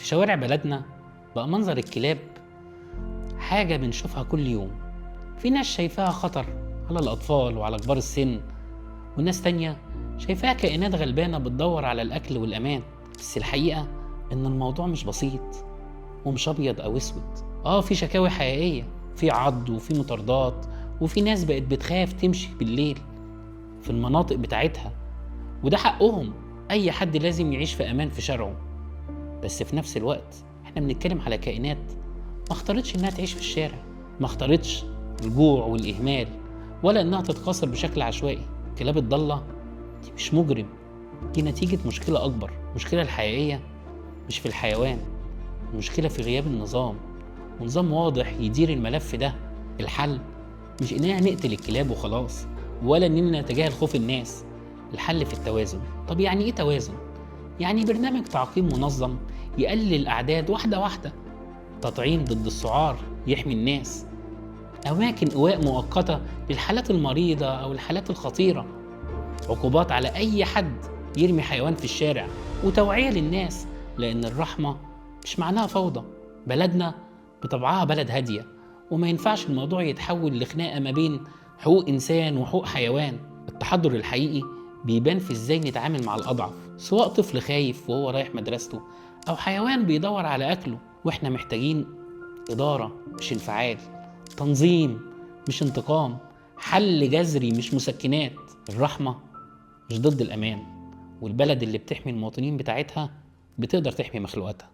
في شوارع بلدنا بقى منظر الكلاب حاجة بنشوفها كل يوم. في ناس شايفاها خطر على الأطفال وعلى كبار السن، وناس تانية شايفاها كائنات غلبانة بتدور على الأكل والأمان. بس الحقيقة إن الموضوع مش بسيط ومش أبيض أو أسود. في شكاوي حقيقية، في عض وفي مطاردات، وفي ناس بقت بتخاف تمشي بالليل في المناطق بتاعتها، وده حقهم. أي حد لازم يعيش في أمان في شارعه. بس في نفس الوقت احنا بنتكلم على كائنات ما اختارتش انها تعيش في الشارع، ما اختارتش الجوع والإهمال، ولا انها تتكاثر بشكل عشوائي. كلاب الضالة دي مش مجرم، دي نتيجة مشكلة أكبر. المشكلة الحقيقية مش في الحيوان، المشكلة في غياب النظام، ونظام واضح يدير الملف ده. الحل مش إننا نقتل الكلاب وخلاص، ولا إننا نتجاهل خوف الناس. الحل في التوازن. طب يعني إيه توازن؟ يعني برنامج تعقيم منظم يقلل الأعداد واحدة واحدة، تطعيم ضد السعار يحمي الناس، أماكن إيواء مؤقتة للحالات المريضة أو الحالات الخطيرة، عقوبات على أي حد يرمي حيوان في الشارع، وتوعية للناس. لأن الرحمة مش معناها فوضى. بلدنا بطبعها بلد هادية، وما ينفعش الموضوع يتحول لخناقة ما بين حقوق إنسان وحقوق حيوان. التحضر الحقيقي بيبان في إزاي نتعامل مع الأضعف، سواء طفل خايف وهو رايح مدرسته، أو حيوان بيدور على أكله. وإحنا محتاجين إدارة مش انفعال، تنظيم مش انتقام، حل جذري مش مسكنات. الرحمة مش ضد الأمان، والبلد اللي بتحمي المواطنين بتاعتها بتقدر تحمي مخلوقاتها.